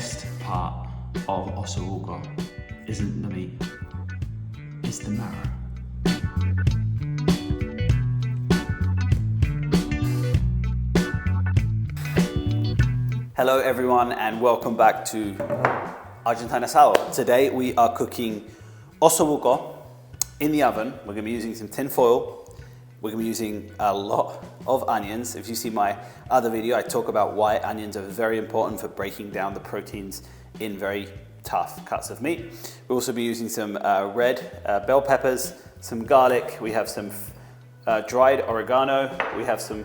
best part of Osso Buco isn't the meat, it's the marrow. Hello everyone and welcome back to Argentine Asado. Today we are cooking Osso Buco in the oven. We're going to be using some tin foil. We're going to be using a lot of onions. If you see my other video, I talk about why onions are very important for breaking down the proteins in very tough cuts of meat. We'll also be using some red bell peppers, some garlic. We have some dried oregano. We have some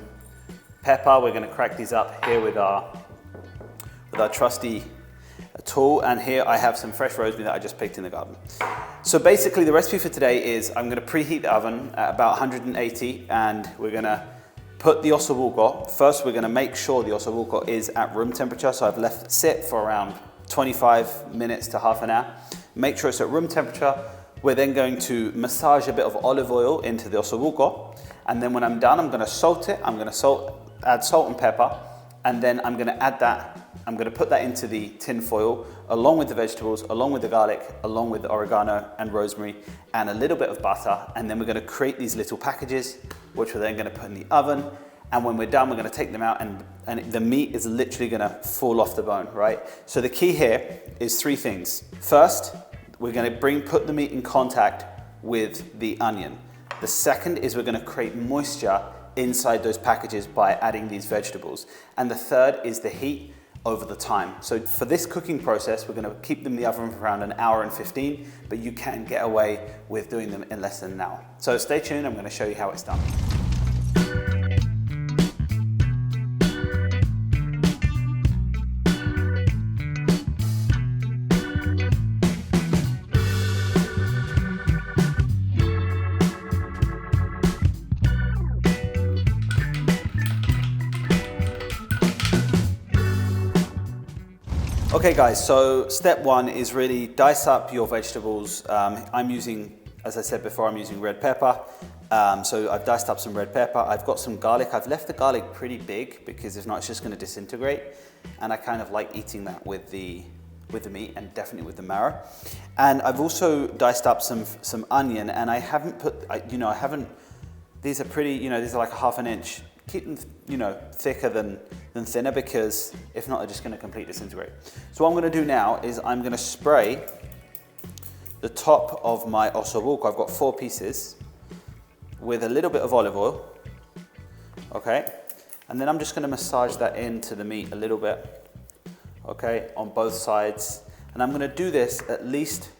pepper. We're going to crack these up here with our trusty tool, and here I have some fresh rosemary that I just picked in the garden. So basically the recipe for today is I'm going to preheat the oven at about 180 and we're going to put the Osso Buco. First we're going to make sure the Osso Buco is at room temperature, so I've left it sit for around 25 minutes to half an hour. Make sure it's at room temperature. We're then going to massage a bit of olive oil into the Osso Buco, and then when I'm done I'm going to salt it. I'm going to add salt and pepper, and then I'm going to put that into the tin foil along with the vegetables, along with the garlic, along with the oregano and rosemary and a little bit of butter. And then we're going to create these little packages, which we're then going to put in the oven. And when we're done, we're going to take them out and the meat is literally going to fall off the bone, right? So the key here is three things. First, we're going to put the meat in contact with the onion. The second is we're going to create moisture inside those packages by adding these vegetables. And the third is the heat over the time. So for this cooking process, we're going to keep them in the oven for around 1 hour and 15, but you can get away with doing them in less than an hour. So stay tuned, I'm going to show you how it's done. Okay guys, so step one is really dice up your vegetables. I'm using, as I said before, I'm using red pepper. So I've diced up some red pepper. I've got some garlic. I've left the garlic pretty big because if not, it's just going to disintegrate. And I kind of like eating that with the meat and definitely with the marrow. And I've also diced up some onion, and I haven't put, these are pretty, these are like 1/2 inch. Keep them, thicker than thinner, because if not, they're just going to completely disintegrate. So what I'm going to do now is I'm going to spray the top of my Osso Buco. I've got 4 pieces with a little bit of olive oil. Okay, and then I'm just going to massage that into the meat a little bit. Okay, on both sides, and I'm going to do this at least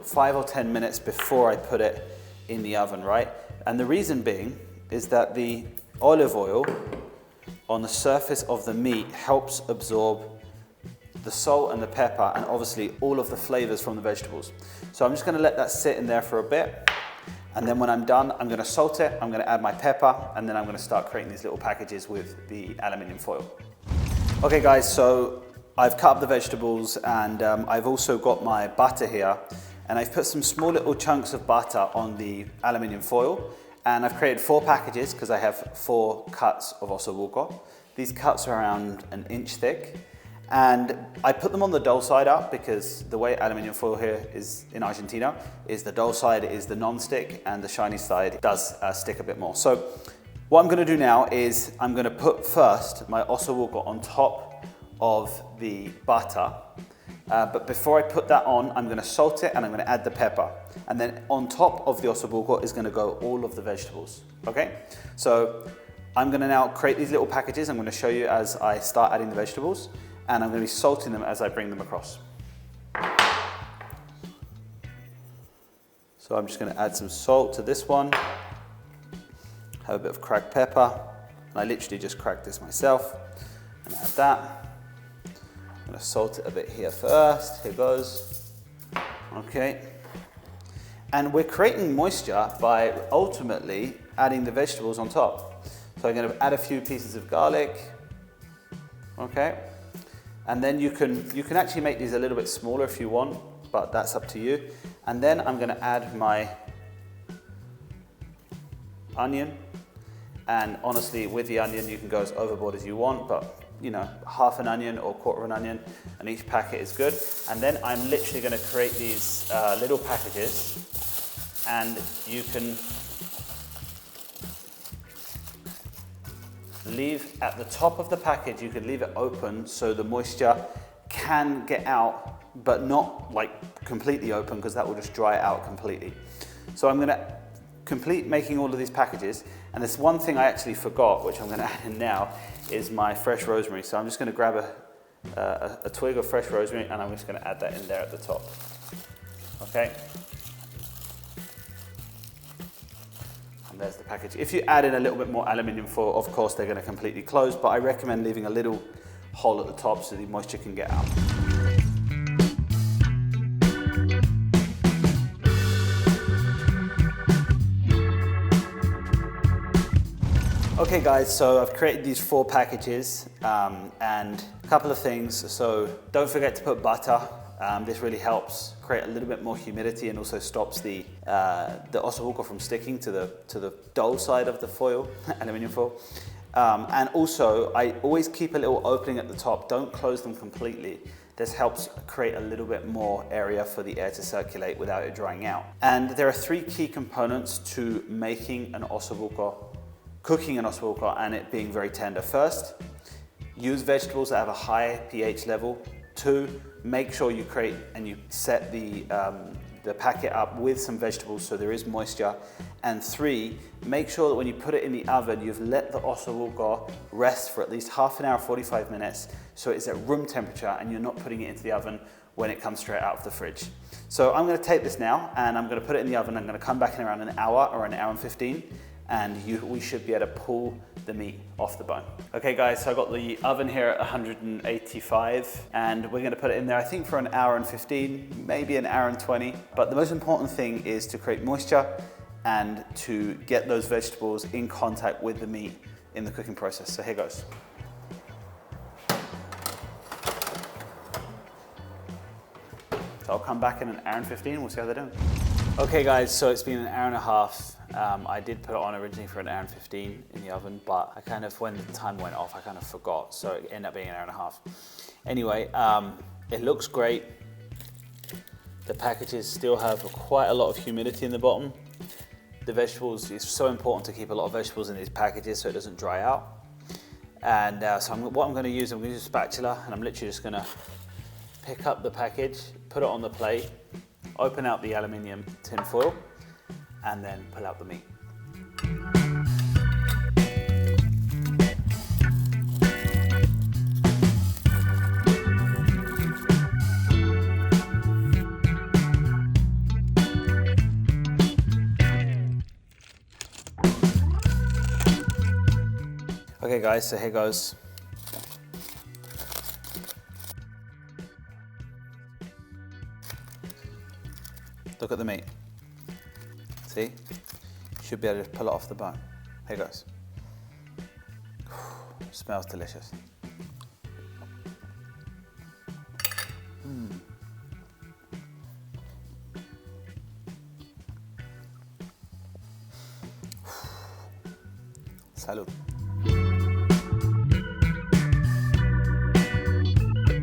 5 or 10 minutes before I put it in the oven, right? And the reason being is that the olive oil on the surface of the meat helps absorb the salt and the pepper and obviously all of the flavors from the vegetables. So I'm just going to let that sit in there for a bit, and then when I'm done, I'm going to salt it, I'm going to add my pepper, and then I'm going to start creating these little packages with the aluminium foil. Okay guys, so I've cut up the vegetables, and I've also got my butter here, and I've put some small little chunks of butter on the aluminium foil. And I've created 4 packages because I have 4 cuts of Osso Buco. These cuts are around 1 inch thick. And I put them on the dull side up because the way aluminium foil here is in Argentina is the dull side is the non-stick and the shiny side does stick a bit more. So what I'm going to do now is I'm going to put first my Osso Buco on top of the butter. But before I put that on, I'm going to salt it and I'm going to add the pepper. And then on top of the Osso Buco is going to go all of the vegetables. Okay? So I'm going to now create these little packages. I'm going to show you as I start adding the vegetables, and I'm going to be salting them as I bring them across. So I'm just going to add some salt to this one. Have a bit of cracked pepper. And I literally just cracked this myself. And add that. I'm going to salt it a bit here first. Here goes. Okay. And we're creating moisture by ultimately adding the vegetables on top. So I'm going to add a few pieces of garlic. Okay. And then you can actually make these a little bit smaller if you want, but that's up to you. And then I'm going to add my onion. And honestly, with the onion, you can go as overboard as you want, but half an onion or quarter of an onion, and each packet is good. And then I'm literally going to create these little packages, and you can leave at the top of the package, you can leave it open so the moisture can get out, but not like completely open, because that will just dry it out completely. So I'm going to complete making all of these packages, and there's one thing I actually forgot, which I'm going to add in now, is my fresh rosemary. So I'm just going to grab a twig of fresh rosemary, and I'm just going to add that in there at the top. Okay. And there's the package. If you add in a little bit more aluminium foil, of course they're going to completely close, but I recommend leaving a little hole at the top so the moisture can get out. Okay guys, so I've created these 4 packages and a couple of things. So don't forget to put butter. This really helps create a little bit more humidity and also stops the Osso Buco from sticking to the dull side of the foil, aluminium foil. And also, I always keep a little opening at the top. Don't close them completely. This helps create a little bit more area for the air to circulate without it drying out. And there are 3 key components to making an Osso Buco, cooking an Osso Buco, and it being very tender. First, use vegetables that have a high pH level. 2, make sure you create and you set the packet up with some vegetables so there is moisture. And 3, make sure that when you put it in the oven, you've let the Osso Buco rest for at least half an hour, 45 minutes, so it's at room temperature and you're not putting it into the oven when it comes straight out of the fridge. So I'm going to take this now and I'm going to put it in the oven. I'm going to come back in around an hour or an hour and 15, and we should be able to pull the meat off the bone. Okay guys, so I've got the oven here at 185 and we're gonna put it in there, I think for an hour and 15, maybe an hour and 20. But the most important thing is to create moisture and to get those vegetables in contact with the meat in the cooking process. So here goes. So I'll come back in an hour and 15, we'll see how they're doing. Okay guys, so it's been an hour and a half. I did put it on originally for an hour and 15 in the oven, but I kind of, when the time went off, I kind of forgot. So it ended up being an hour and a half. Anyway, it looks great. The packages still have quite a lot of humidity in the bottom. The vegetables, it's so important to keep a lot of vegetables in these packages so it doesn't dry out. And so what I'm going to use a spatula, and I'm literally just going to pick up the package, put it on the plate, open out the aluminium tin foil, and then pull out the meat. Okay guys, so here goes. Look at the meat. See? Should be able to pull it off the bone. Here goes. Smells delicious. Salud.